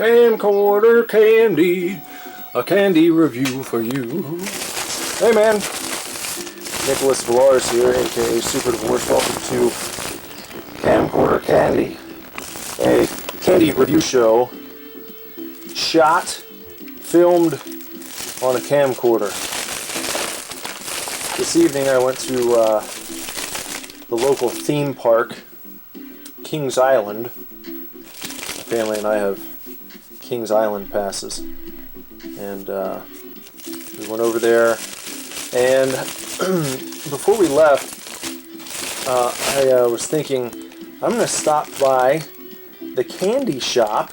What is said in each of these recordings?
Camcorder Candy, a candy review for you. Hey man, Nicholas Villars here, aka Super Divorce. Welcome to Camcorder Candy, a candy review show shot, filmed on a camcorder. This evening I went to the local theme park, Kings Island. My family and I have Kings Island passes, and we went over there, and before we left I was thinking I'm going to stop by the candy shop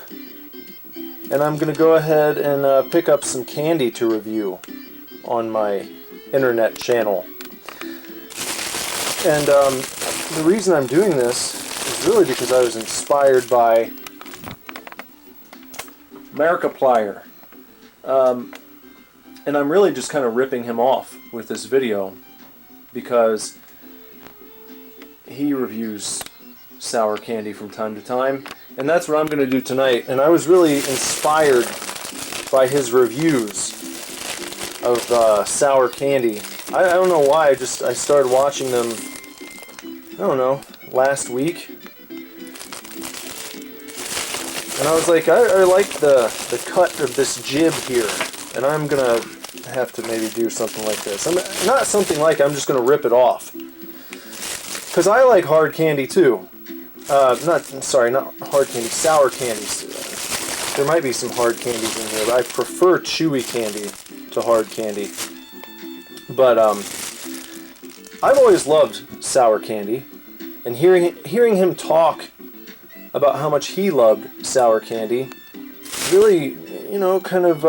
and I'm going to go ahead and pick up some candy to review on my internet channel. And the reason I'm doing this is really because I was inspired by Markiplier. And I'm really just kind of ripping him off with this video because he reviews sour candy from time to time, and that's what I'm going to do tonight. And I was really inspired by his reviews of sour candy. I don't know why, I started watching them, I don't know, last week. And I was like, I like the cut of this jib here, and I'm going to have to maybe do something like this. Not something like, I'm just going to rip it off. Because I like hard candy too. Not hard candy, sour candies. There might be some hard candies in here, but I prefer chewy candy to hard candy. But I've always loved sour candy, and hearing him talk about how much he loved sour candy really, it kind of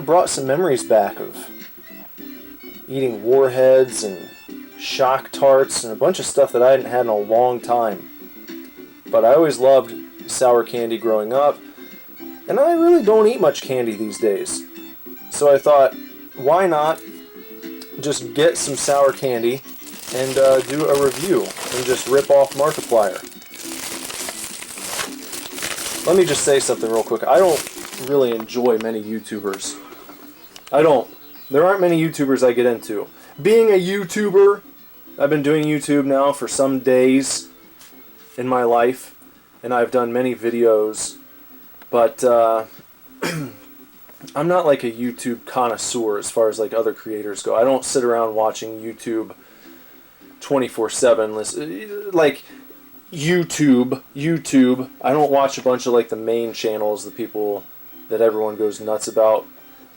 brought some memories back of eating Warheads and Shock Tarts and a bunch of stuff that I hadn't had in a long time. But I always loved sour candy growing up, and I really don't eat much candy these days. So I thought, why not just get some sour candy and do a review and just rip off Markiplier. Let me just say something real quick. I don't really enjoy many YouTubers. I don't. There aren't many YouTubers I get into. Being a YouTuber, I've been doing YouTube now for some days in my life, and I've done many videos, but I'm not like a YouTube connoisseur as far as like other creators go. I don't sit around watching YouTube 24/7. Like YouTube. I don't watch a bunch of like the main channels, the people that everyone goes nuts about.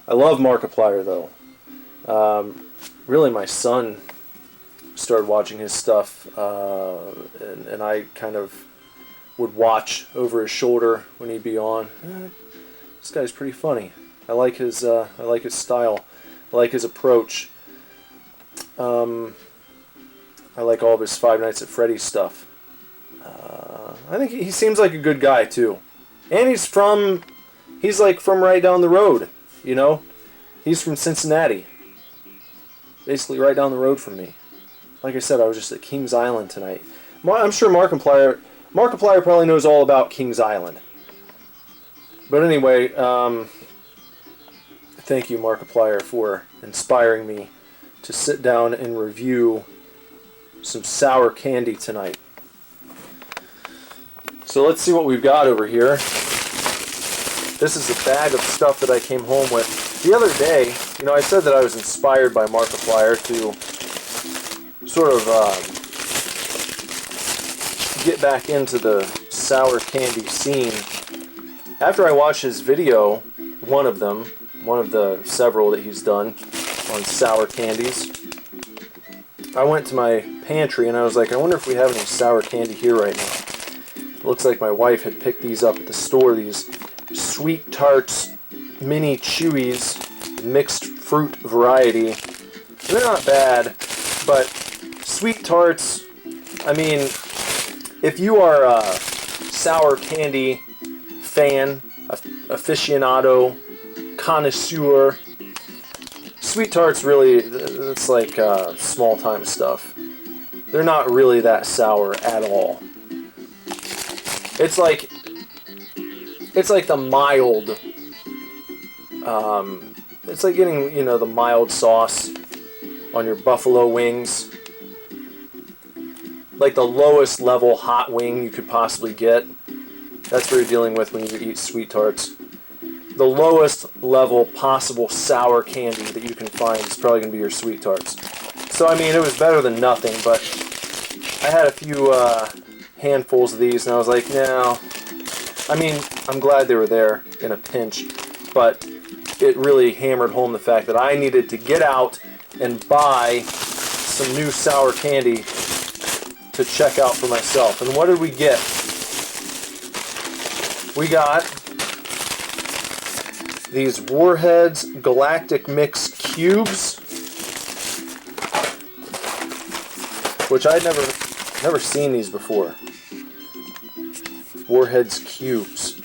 I love Markiplier though. Really, my son started watching his stuff, and I kind of would watch over his shoulder when he'd be on. This guy's pretty funny. I like his style. I like his approach. I like all of his Five Nights at Freddy's stuff. I think he seems like a good guy too, and he's like from right down the road. He's from Cincinnati, basically right down the road from me. Like I said, I was just at Kings Island tonight. I'm sure Markiplier probably knows all about Kings Island. But anyway, thank you, Markiplier, for inspiring me to sit down and review some sour candy tonight. So let's see what we've got over here. This is a bag of stuff that I came home with. The other day, I said that I was inspired by Markiplier to sort of get back into the sour candy scene. After I watched his video, one of the several that he's done on sour candies, I went to my pantry and I was like, I wonder if we have any sour candy here right now. It looks like my wife had picked these up at the store, these Sweet Tarts Mini Chewies mixed fruit variety. They're not bad, but Sweet Tarts, I mean, if you are a sour candy fan, aficionado, connoisseur, Sweet Tarts really, it's like small time stuff. They're not really that sour at all. It's like it's like the mild, it's like getting, you know, the mild sauce on your buffalo wings. Like the lowest level hot wing you could possibly get. That's what you're dealing with when you eat sweet tarts. The lowest level possible sour candy that you can find is probably going to be your sweet tarts. So, I mean, it was better than nothing, but I had a few handfuls of these, and I was like, no. I mean, I'm glad they were there in a pinch, but it really hammered home the fact that I needed to get out and buy some new sour candy to check out for myself. And what did we get? We got these Warheads Galactic Mix Cubes, which I'd never seen these before. Warheads Cubes.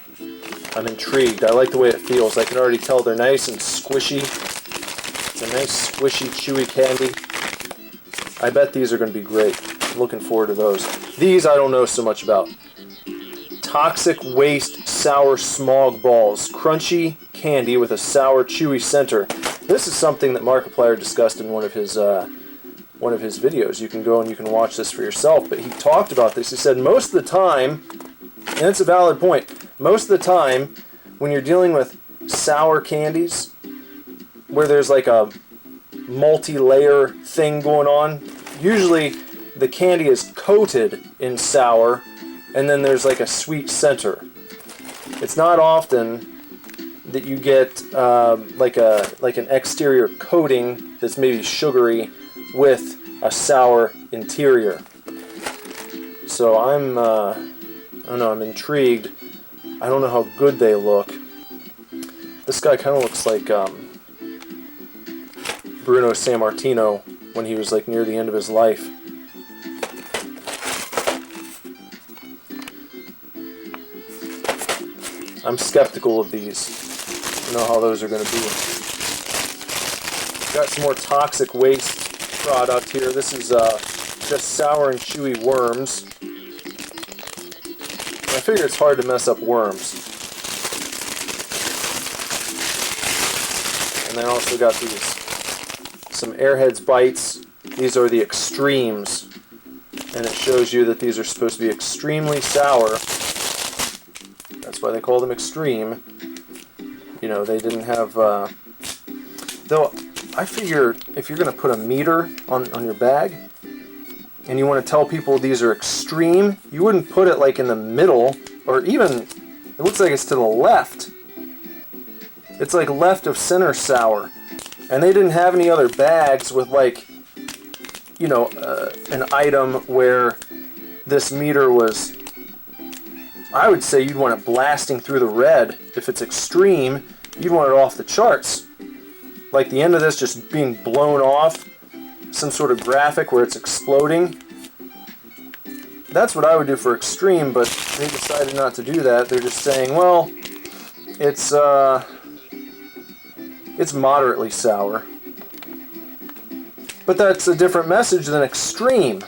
I'm intrigued. I like the way it feels. I can already tell they're nice and squishy. It's a nice squishy, chewy candy. I bet these are going to be great. I'm looking forward to those. These I don't know so much about. Toxic Waste Sour Smog Balls. Crunchy candy with a sour, chewy center. This is something that Markiplier discussed in one of his videos. You can go and you can watch this for yourself. But he talked about this. He said most of the time, and it's a valid point, most of the time when you're dealing with sour candies, where there's like a multi-layer thing going on, usually the candy is coated in sour, and then there's like a sweet center. It's not often that you get like an exterior coating that's maybe sugary with a sour interior. So I don't know, I'm intrigued. I don't know how good they look. This guy kind of looks like Bruno Sammartino when he was like near the end of his life. I'm skeptical of these. I don't know how those are going to be. Got some more toxic waste product here. This is just sour and chewy worms. I figure it's hard to mess up worms. And then I also got these, some Airheads bites. These are the extremes. And it shows you that these are supposed to be extremely sour. That's why they call them extreme. You know, they didn't have, though I figure if you're going to put a meter on your bag, and you want to tell people these are extreme, you wouldn't put it like in the middle, or even, it looks like it's to the left. It's like left of center sour. And they didn't have any other bags with like, you know, an item where this meter was, I would say you'd want it blasting through the red. If it's extreme, you'd want it off the charts. Like the end of this just being blown off, some sort of graphic where it's exploding. That's what I would do for extreme, but they decided not to do that. They're just saying, well, it's moderately sour. But that's a different message than extreme.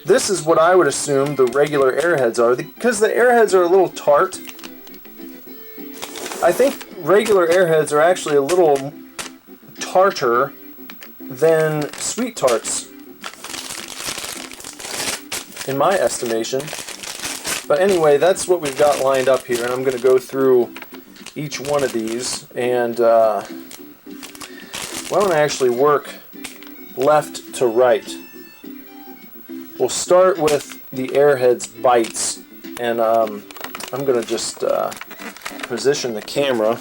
This is what I would assume the regular Airheads are, because the Airheads are a little tart. I think regular Airheads are actually a little tarter than sweet tarts, in my estimation. But anyway, that's what we've got lined up here, and I'm going to go through each one of these, and why don't I actually work left to right. We'll start with the Airheads bites, and I'm going to just position the camera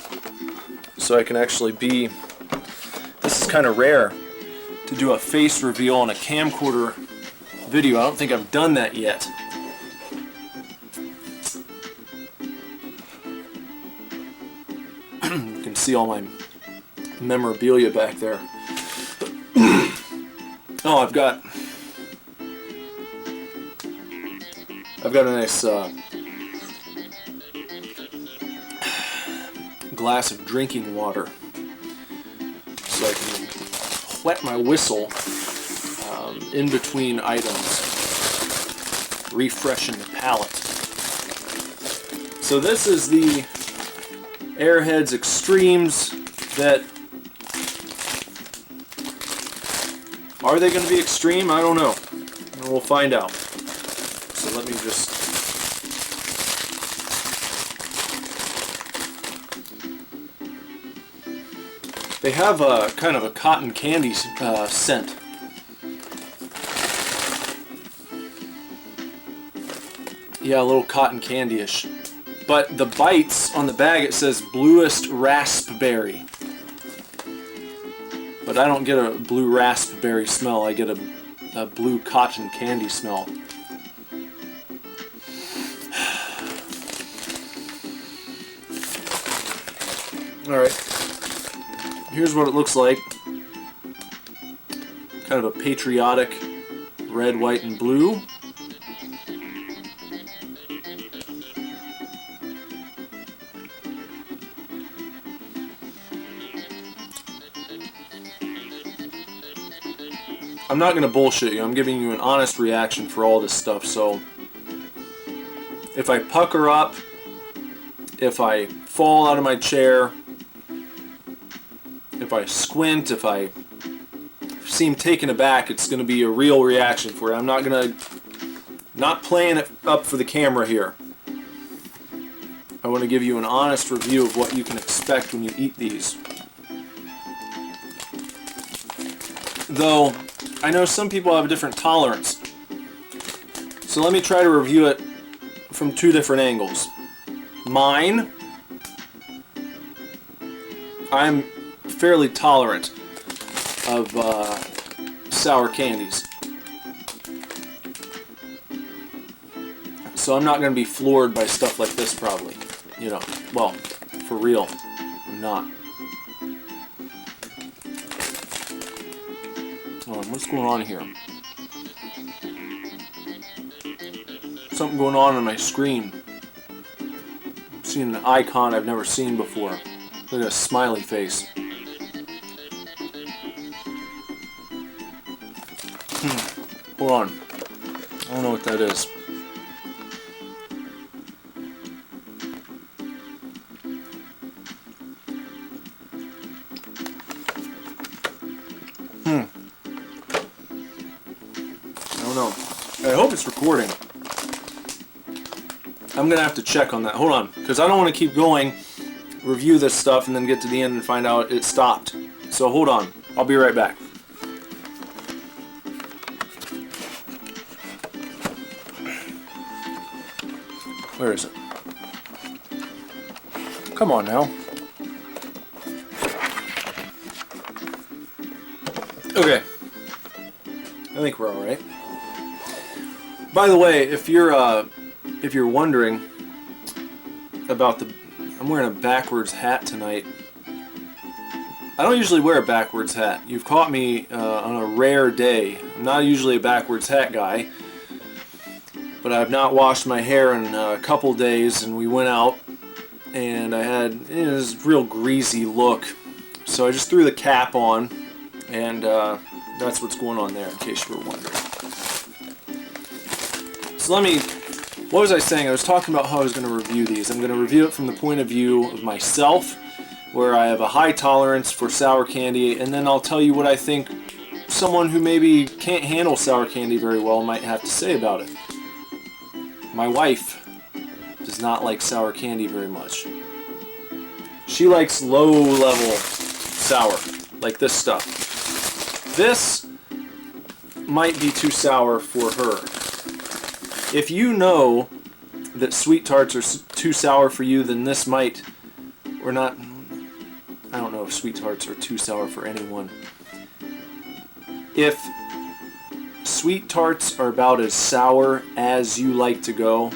so I can actually be, this is kind of rare to do a face reveal on a camcorder video. I don't think I've done that yet. You can see all my memorabilia back there. Oh, I've got a nice glass of drinking water so I can wet my whistle in between items, refreshing the palate. So this is the Airheads Extremes that... Are they going to be extreme? I don't know. We'll find out. So let me just... They have a kind of a cotton candy scent. Yeah, a little cotton candy-ish. But the bites on the bag, it says bluest raspberry. But I don't get a blue raspberry smell. I get a blue cotton candy smell. Alright. Here's what it looks like. Kind of a patriotic red, white, and blue. I'm not going to bullshit you. I'm giving you an honest reaction for all this stuff. So if I pucker up, if I fall out of my chair, if I squint, if I seem taken aback, it's going to be a real reaction for it. I'm not playing it up for the camera here. I want to give you an honest review of what you can expect when you eat these. Though, I know some people have a different tolerance. So let me try to review it from two different angles. Mine, I'm fairly tolerant of sour candies. So I'm not going to be floored by stuff like this probably. You know, well, for real, I'm not. What's going on here? Something going on my screen. I'm seeing an icon I've never seen before. Look at a smiley face. Hold on. I don't know what that is. I don't know. I hope it's recording. I'm gonna have to check on that. Hold on, because I don't want to keep going, review this stuff, and then get to the end and find out it stopped. So hold on. I'll be right back. Where is it? Come on now. Okay. I think we're all right. By the way, if you're wondering about I'm wearing a backwards hat tonight. I don't usually wear a backwards hat. You've caught me on a rare day. I'm not usually a backwards hat guy, but I've not washed my hair in a couple days, and we went out, and I had this real greasy look, so I just threw the cap on, and that's what's going on there, in case you were wondering. So what was I saying? I was talking about how I was going to review these. I'm going to review it from the point of view of myself, where I have a high tolerance for sour candy, and then I'll tell you what I think someone who maybe can't handle sour candy very well might have to say about it. My wife does not like sour candy very much. She likes low-level sour, like this stuff. This might be too sour for her. If you know that sweet tarts are too sour for you, then this might, or not, I don't know if sweet tarts are too sour for anyone. If sweet tarts are about as sour as you like to go,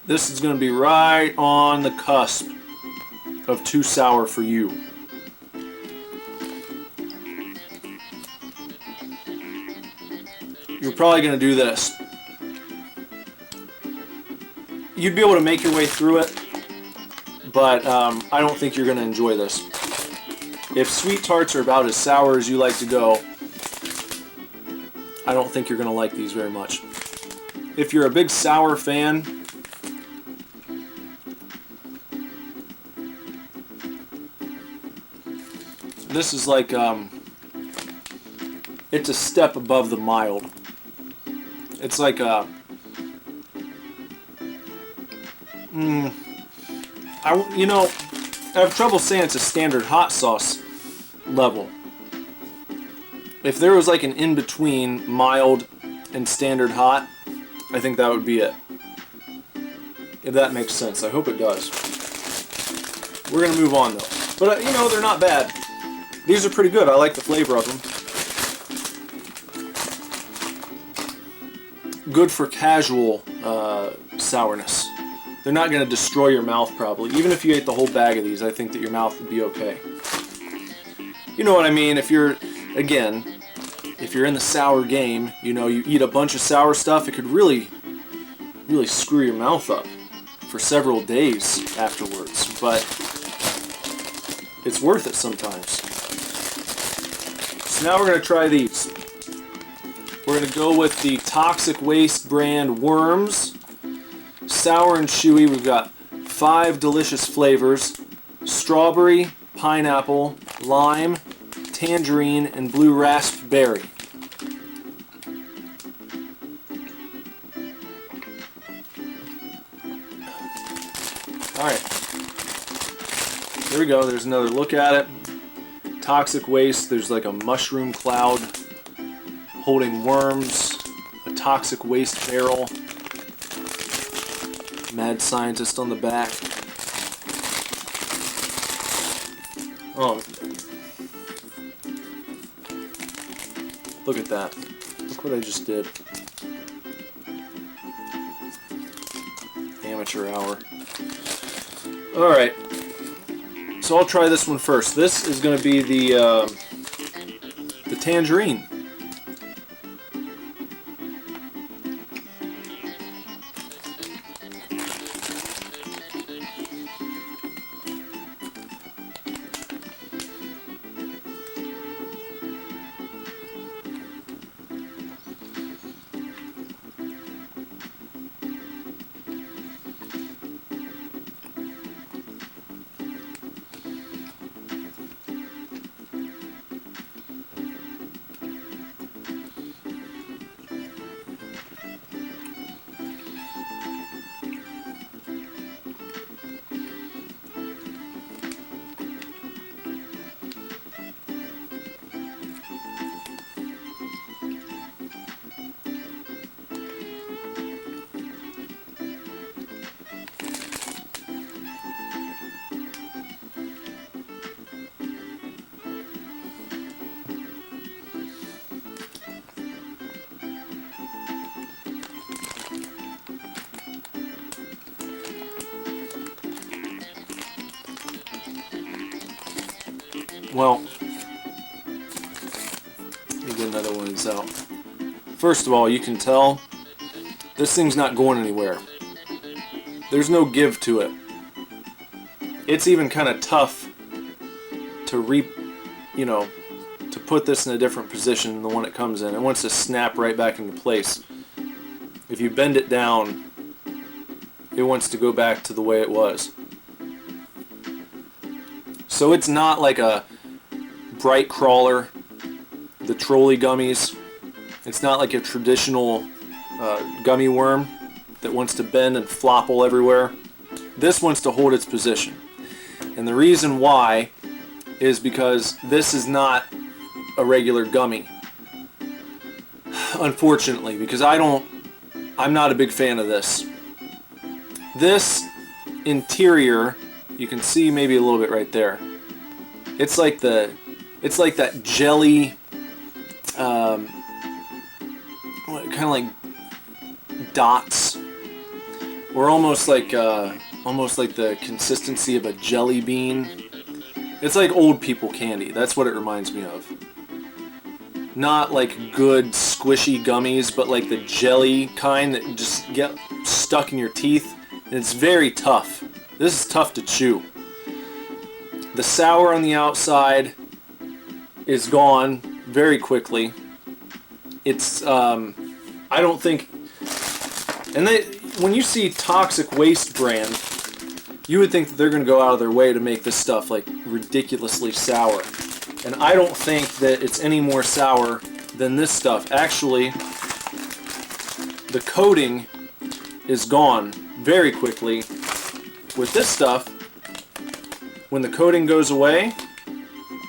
this is going to be right on the cusp of too sour for you. you're probably going to do this. You'd be able to make your way through it, but I don't think you're going to enjoy this. If sweet tarts are about as sour as you like to go, I don't think you're going to like these very much. If you're a big sour fan, this is like, it's a step above the mild. It's like a, you know, I have trouble saying it's a standard hot sauce level. If there was like an in-between mild and standard hot, I think that would be it. If that makes sense. I hope it does. We're going to move on though. But, you know, they're not bad. These are pretty good. I like the flavor of them. Good for casual sourness. They're not going to destroy your mouth probably. Even if you ate the whole bag of these, I think that your mouth would be okay. You know what I mean? If you're, again, if you're in the sour game, you know, you eat a bunch of sour stuff, it could really screw your mouth up for several days afterwards. But it's worth it sometimes. So now we're going to try these. We're going to go with the Toxic Waste brand Worms. Sour and chewy. We've got 5 delicious flavors: strawberry, pineapple, lime, tangerine, and blue raspberry. Alright. There we go. There's another look at it. Toxic Waste. There's like a mushroom cloud holding worms. A toxic waste barrel. Mad scientist on the back. Oh. Look at that. Look what I just did. Amateur hour. Alright. So I'll try this one first. This is going to be the tangerine. Well, let me get another one of these out. First of all, you can tell this thing's not going anywhere. There's no give to it. It's even kind of tough to to put this in a different position than the one it comes in. It wants to snap right back into place. If you bend it down, it wants to go back to the way it was. So it's not like a Bright Crawler, the trolley gummies. It's not like a traditional gummy worm that wants to bend and flopple everywhere. This wants to hold its position. And the reason why is because this is not a regular gummy. Unfortunately, because I'm not a big fan of this. This interior, you can see maybe a little bit right there. It's like that jelly, kind of like dots, or almost like the consistency of a jelly bean. It's like old people candy. That's what it reminds me of. not like good squishy gummies, but like the jelly kind that just get stuck in your teeth. And it's very tough. This is tough to chew. The sour on the outside is gone very quickly. It's, I don't think, and when you see Toxic Waste brand, you would think that they're going to go out of their way to make this stuff like ridiculously sour. And I don't think that it's any more sour than this stuff. Actually, the coating is gone very quickly. With this stuff, when the coating goes away,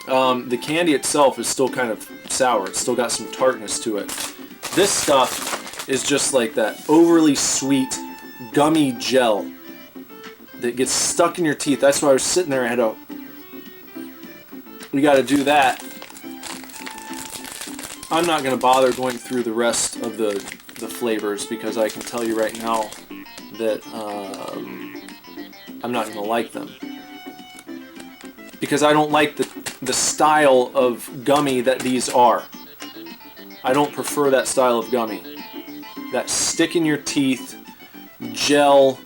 the candy itself is still kind of sour. It's still got some tartness to it. This stuff is just like that overly sweet gummy gel that gets stuck in your teeth. That's why I was sitting there and had we got to do that. I'm not going to bother going through the rest of the flavors because I can tell you right now that I'm not going to like them. Because I don't like the style of gummy that these are. I don't prefer that style of gummy. That stick in your teeth, gel,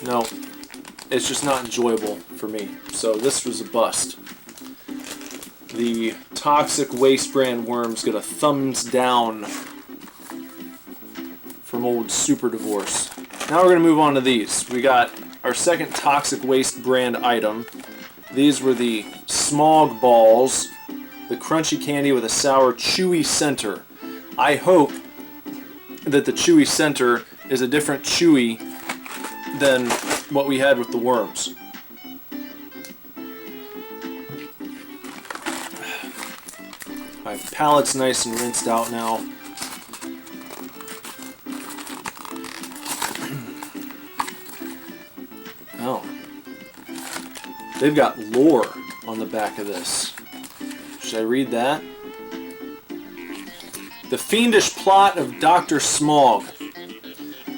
no, it's just not enjoyable for me. So this was a bust. The Toxic Waste brand worms get a thumbs down from old Super Divorce. Now we're going to move on to these. We got our second Toxic Waste brand item. These were the Smog Balls, the crunchy candy with a sour, chewy center. I hope that the chewy center is a different chewy than what we had with the worms. My palate's nice and rinsed out now. Oh. They've got lore on the back of this. Should I read that? The fiendish plot of Dr. Smog.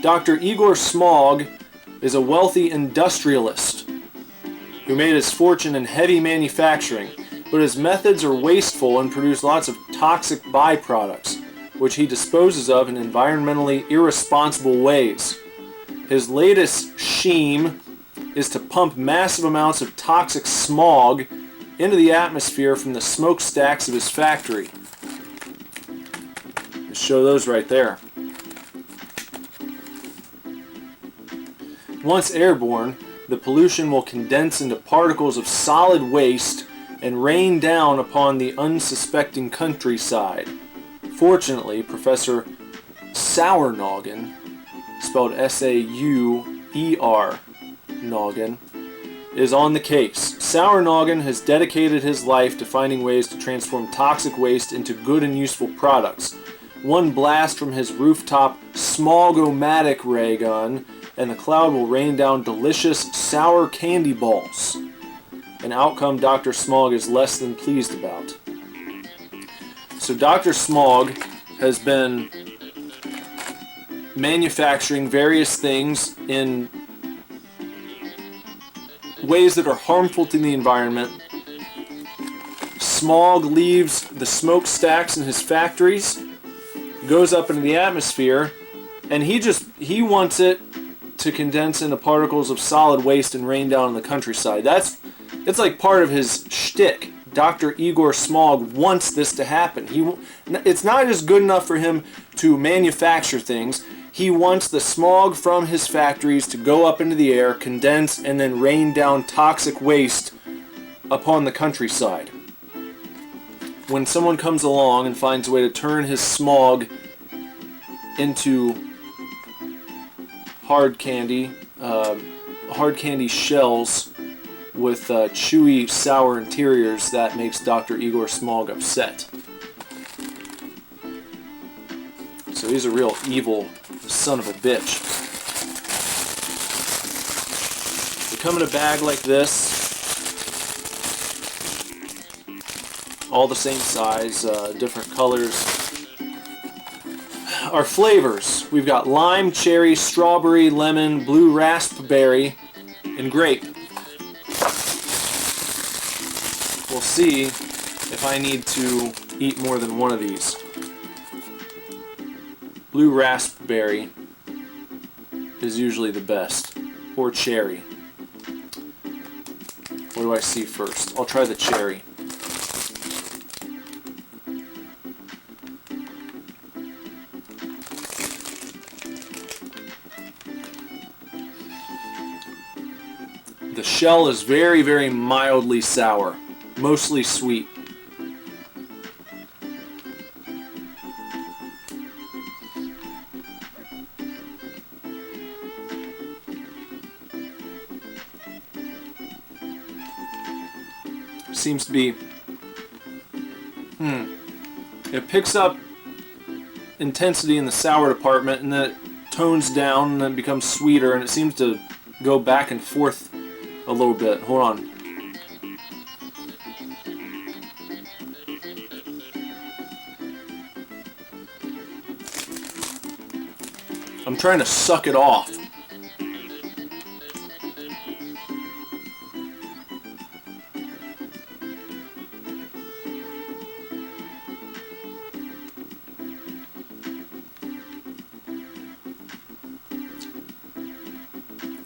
Dr. Igor Smog is a wealthy industrialist who made his fortune in heavy manufacturing, but his methods are wasteful and produce lots of toxic byproducts, which he disposes of in environmentally irresponsible ways. His latest scheme is to pump massive amounts of toxic smog into the atmosphere from the smokestacks of his factory. Just show those right there. Once airborne, the pollution will condense into particles of solid waste and rain down upon the unsuspecting countryside. Fortunately, Professor Sournoggin, spelled S-A-U-E-R, Noggin, is on the case. Sournoggin has dedicated his life to finding ways to transform toxic waste into good and useful products. One blast from his rooftop Smog-O-Matic ray gun, and the cloud will rain down delicious sour candy balls. An outcome Dr. Smog is less than pleased about. So Dr. Smog has been manufacturing various things in ways that are harmful to the environment. Smog leaves the smokestacks in his factories, goes up into the atmosphere, and he wants it to condense into particles of solid waste and rain down in the countryside. It's like part of his shtick. Dr. Igor Smog wants this to happen. It's not just good enough for him to manufacture things. He wants the smog from his factories to go up into the air, condense, and then rain down toxic waste upon the countryside. When someone comes along and finds a way to turn his smog into hard candy shells with chewy, sour interiors, that makes Dr. Igor Smog upset. So he's a real evil son of a bitch. They come in a bag like this, all the same size, different colors. Our flavors, we've got lime, cherry, strawberry, lemon, blue raspberry, and grape. We'll see if I need to eat more than one of these. Blue raspberry is usually the best, or cherry. What do I see first? I'll try the cherry. The shell is very, very mildly sour, mostly sweet. Seems to be, it picks up intensity in the sour department and then it tones down and then becomes sweeter, and it seems to go back and forth a little bit. Hold on. I'm trying to suck it off.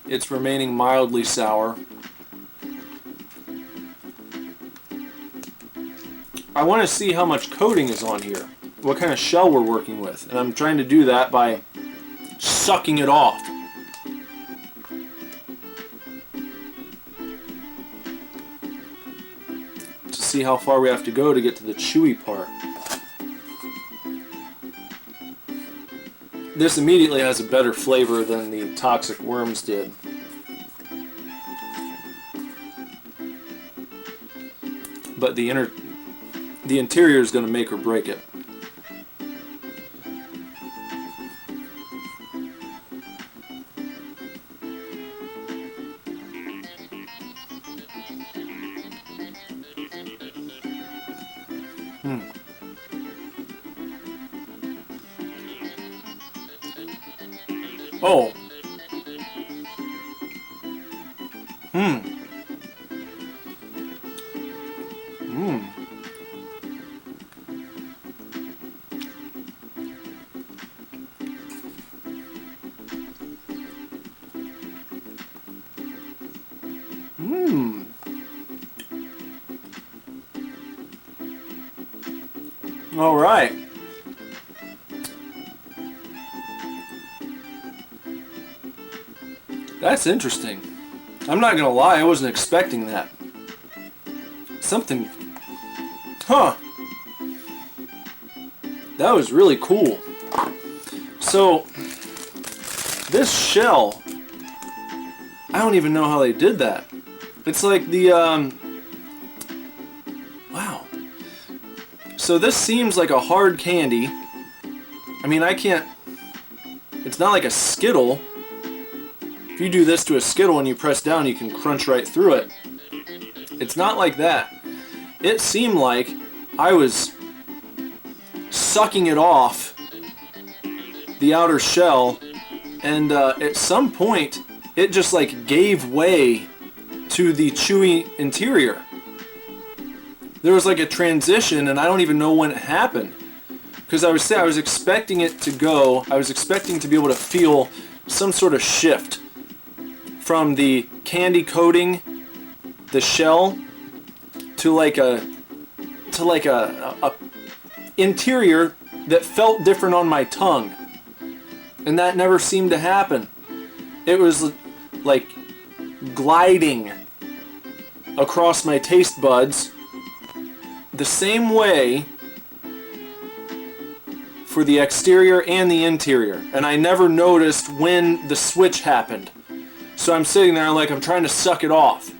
It's remaining mildly sour. I want to see how much coating is on here, what kind of shell we're working with, and I'm trying to do that by sucking it off. To see how far we have to go to get to the chewy part. This immediately has a better flavor than the toxic worms did. But the interior is going to make or break it. Oh. All right. That's interesting. I'm not gonna lie, I wasn't expecting that. Something... Huh. That was really cool. So, this shell... I don't even know how they did that. It's like the, Wow. So this seems like a hard candy. I mean, I can't... It's not like a Skittle. If you do this to a Skittle and you press down, you can crunch right through it. It's not like that. It seemed like I was sucking it off the outer shell, and at some point it just like gave way to the chewy interior. There was like a transition, and I don't even know when it happened, because I was expecting it to go. I was expecting to be able to feel some sort of shift from the candy coating, the shell, to like a interior that felt different on my tongue, and that never seemed to happen. It was like gliding across my taste buds the same way for the exterior and the interior, and I never noticed when the switch happened. So I'm sitting there like I'm trying to suck it off.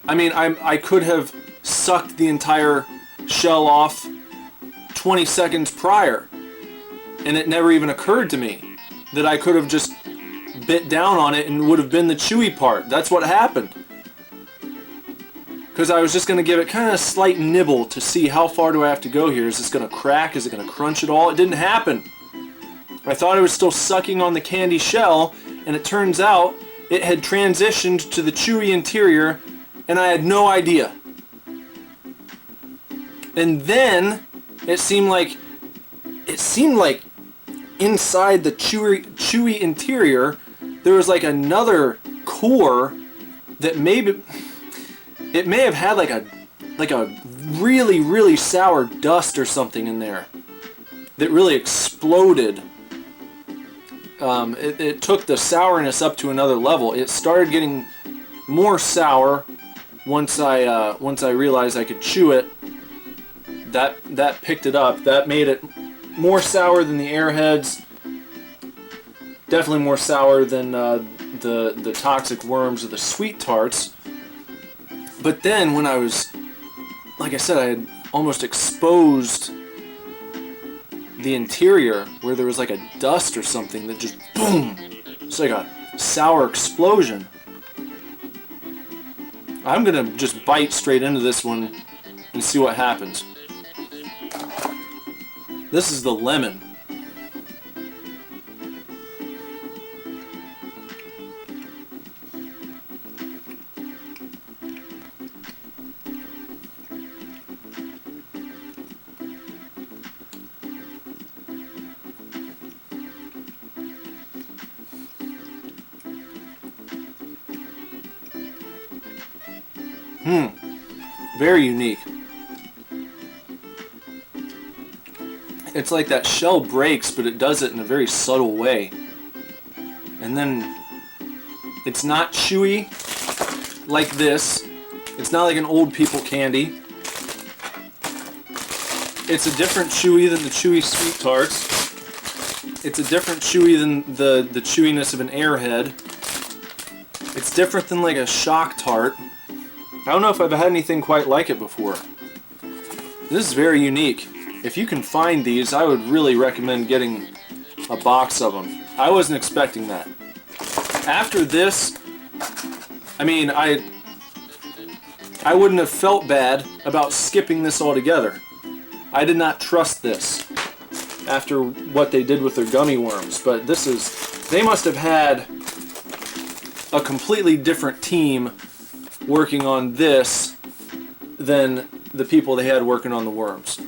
I mean, I could have sucked the entire shell off 20 seconds prior, and it never even occurred to me that I could have just bit down on it and it would have been the chewy part. That's what happened. Because I was just going to give it kind of a slight nibble to see how far do I have to go here. Is this going to crack? Is it going to crunch at all? It didn't happen. I thought I was still sucking on the candy shell, and it turns out it had transitioned to the chewy interior, and I had no idea. And then it seemed like inside the chewy interior there was like another core that maybe it may have had like a really sour dust or something in there that really exploded. It took the sourness up to another level. It started getting more sour once I realized I could chew it. That picked it up. That made it more sour than the Airheads. Definitely more sour than the toxic worms or the sweet tarts. But then when I was, like I said, I had almost exposed the interior where there was like a dust or something that just boom. It's like a sour explosion. I'm gonna just bite straight into this one and see what happens. This is the lemon. Very unique. It's like that shell breaks, but it does it in a very subtle way. And then it's not chewy like this. It's not like an old people candy. It's a different chewy than the chewy sweet tarts. It's a different chewy than the chewiness of an Airhead. It's different than like a shock tart. I don't know if I've had anything quite like it before. This is very unique. If you can find these, I would really recommend getting a box of them. I wasn't expecting that. After this, I mean, I wouldn't have felt bad about skipping this altogether. I did not trust this after what they did with their gummy worms, but this is, they must have had a completely different team working on this than the people they had working on the worms.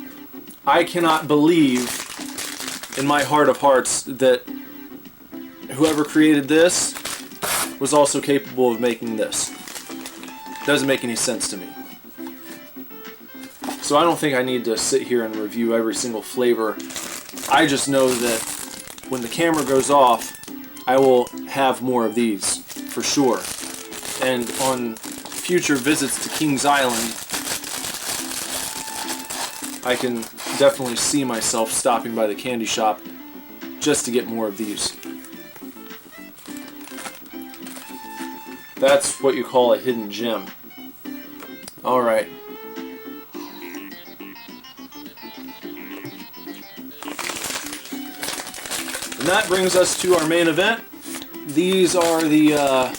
I cannot believe in my heart of hearts that whoever created this was also capable of making this. Doesn't make any sense to me. So I don't think I need to sit here and review every single flavor. I just know that when the camera goes off, I will have more of these for sure. And on future visits to Kings Island, I can definitely see myself stopping by the candy shop just to get more of these. That's what you call a hidden gem. Alright. And that brings us to our main event. These are the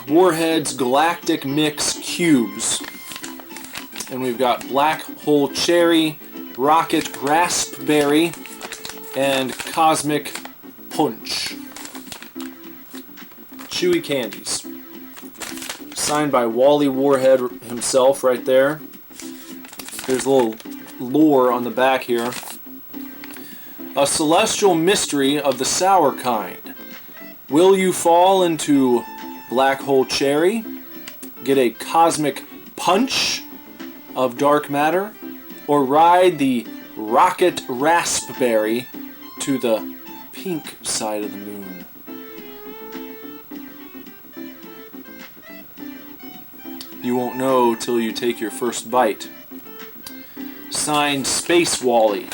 Warheads Galactic Mix Cubes. And we've got Black Hole Cherry, Rocket Raspberry, and Cosmic Punch. Chewy candies. Signed by Wally Warhead himself right there. There's a little lore on the back here. A celestial mystery of the sour kind. Will you fall into Black Hole Cherry? Get a Cosmic Punch of dark matter, or ride the Rocket Raspberry to the pink side of the moon. You won't know till you take your first bite. Signed, Space Wally.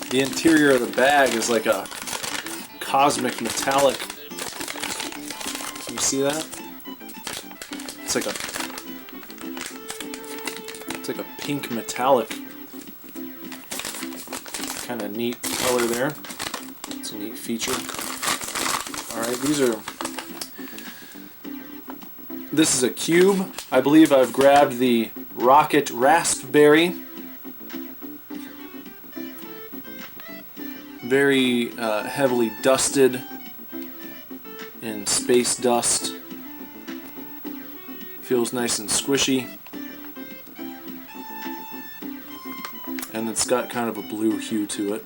The interior of the bag is like a cosmic metallic. Can you see that? It's like a pink metallic. Kind of neat color there. It's a neat feature. Alright, these are This is a cube. I believe I've grabbed the Rocket Raspberry. Very heavily dusted in space dust. Feels nice and squishy. And it's got kind of a blue hue to it.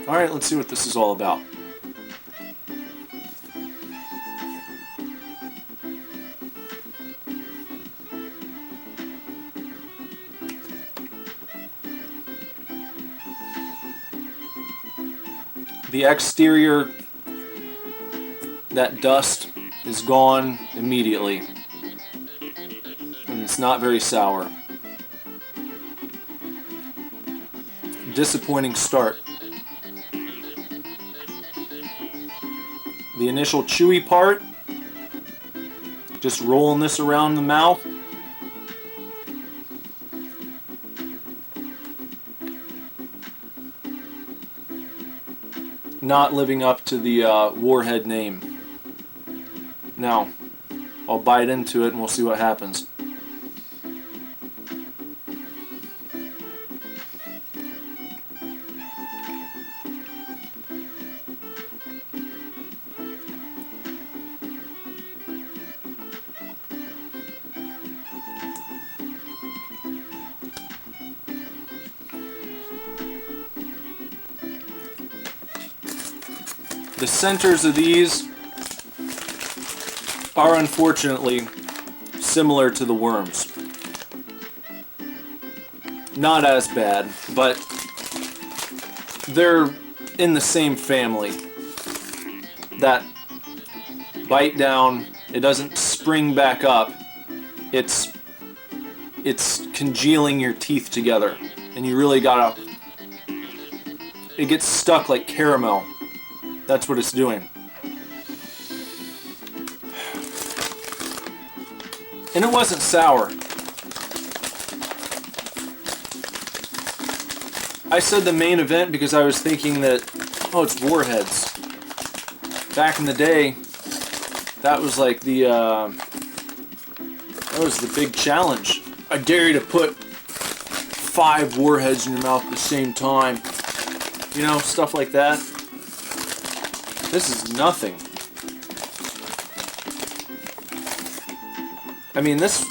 Alright, let's see what this is all about. The exterior, that dust is gone immediately. And it's not very sour. Disappointing start. The initial chewy part, just rolling this around the mouth. Not living up to the Warhead name. Now, I'll bite into it and we'll see what happens. The centers of these are unfortunately similar to the worms. Not as bad, but they're in the same family. That bite down, it doesn't spring back up. It's congealing your teeth together, and you really gotta. It gets stuck like caramel. That's what it's doing. And it wasn't sour. I said the main event because I was thinking that, oh, it's Warheads. Back in the day, that was like the, that was the big challenge. I dare you to put 5 Warheads in your mouth at the same time. You know, stuff like that. This is nothing. I mean, this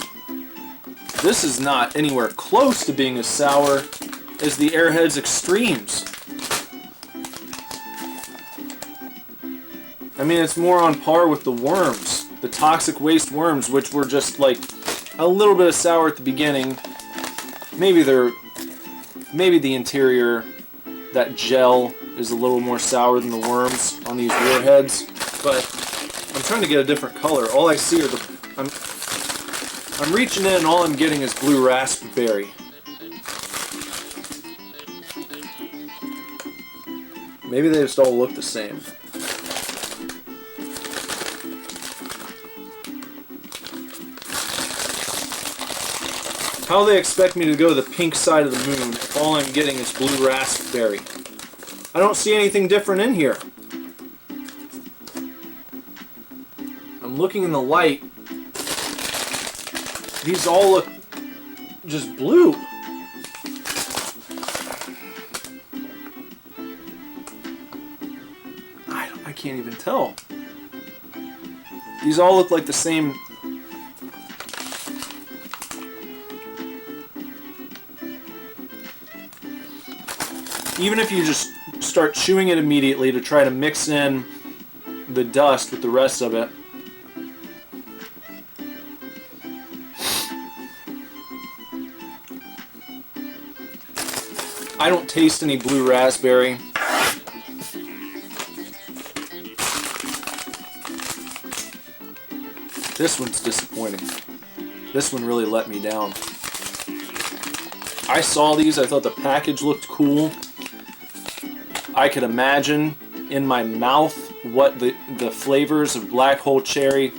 is not anywhere close to being as sour as the Airheads Extremes. I mean, it's more on par with the worms, the toxic waste worms, which were just like a little bit of sour at the beginning. Maybe the interior, that gel, is a little more sour than the worms on these Warheads, but I'm trying to get a different color. All I see are I'm reaching in and all I'm getting is blue raspberry. Maybe they just all look the same. How they expect me to go to the pink side of the moon if all I'm getting is blue raspberry? I don't see anything different in here. I'm looking in the light. These all look just blue. I can't even tell. These all look like the same. Even if you just start chewing it immediately to try to mix in the dust with the rest of it, I don't taste any blue raspberry. This one's disappointing. This one really let me down. I saw these, I thought the package looked cool. I could imagine in my mouth what the flavors of Black Hole Cherry,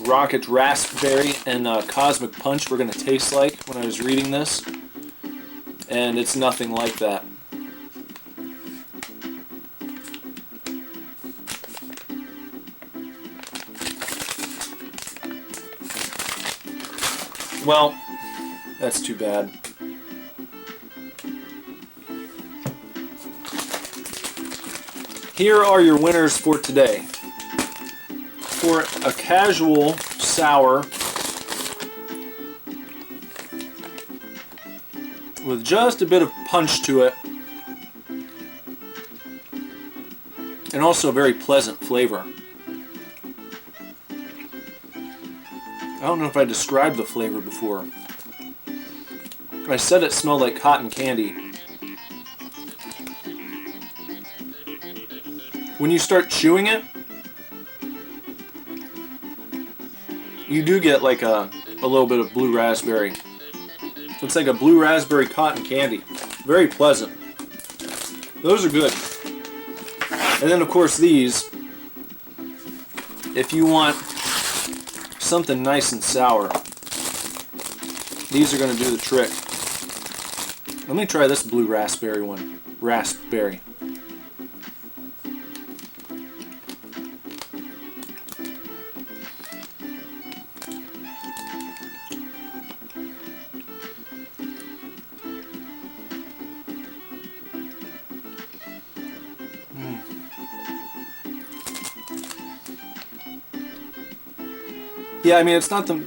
Rocket Raspberry, and Cosmic Punch were going to taste like when I was reading this. And it's nothing like that. Well, that's too bad. Here are your winners for today. For a casual sour with just a bit of punch to it, and also a very pleasant flavor. I don't know if I described the flavor before. I said it smelled like cotton candy. When you start chewing it, you do get like a little bit of blue raspberry. It's like a blue raspberry cotton candy. Very pleasant. Those are good. And then of course these, if you want something nice and sour, these are going to do the trick. Let me try this blue raspberry one. Raspberry. Yeah, I mean, it's not the...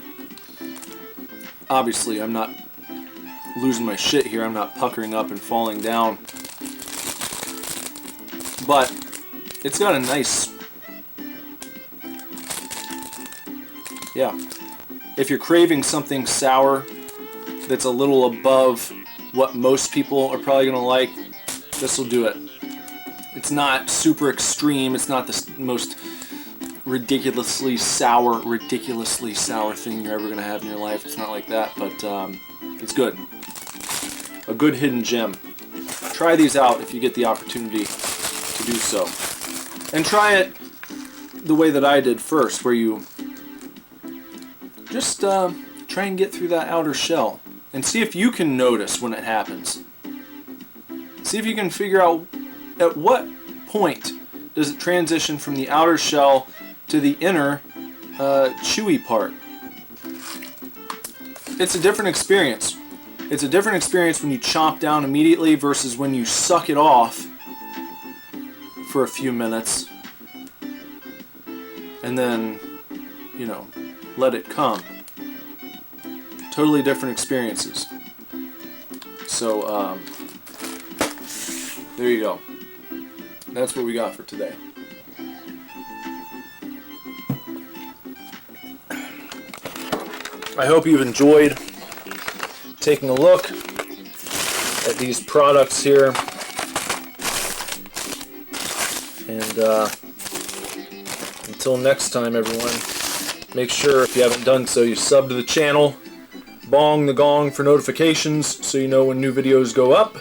Obviously, I'm not losing my shit here. I'm not puckering up and falling down. But it's got a nice... Yeah. If you're craving something sour that's a little above what most people are probably going to like, this will do it. It's not super extreme. It's not the most ridiculously sour thing you're ever going to have in your life. It's not like that, but it's good. A good hidden gem. Try these out if you get the opportunity to do so. And try it the way that I did first, where you just try and get through that outer shell and see if you can notice when it happens. See if you can figure out at what point does it transition from the outer shell to the inner chewy part. It's a different experience. It's a different experience when you chomp down immediately versus when you suck it off for a few minutes and then, you know, let it come. Totally different experiences. So, there you go. That's what we got for today. I hope you've enjoyed taking a look at these products here. And until next time, everyone, make sure, if you haven't done so, you sub to the channel, bong the gong for notifications so you know when new videos go up.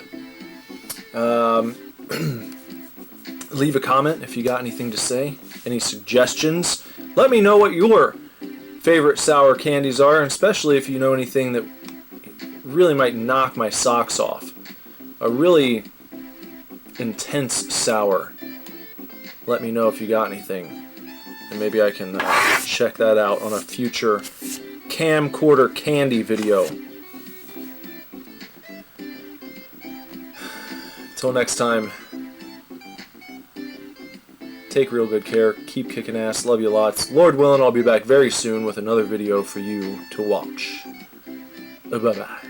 Leave a comment if you got anything to say, any suggestions. Let me know what your favorite sour candies are, and especially if you know anything that really might knock my socks off. A really intense sour. Let me know if you got anything, and maybe I can check that out on a future camcorder candy video. Until next time, take real good care, keep kicking ass, love you lots. Lord willing, I'll be back very soon with another video for you to watch. Bye-bye.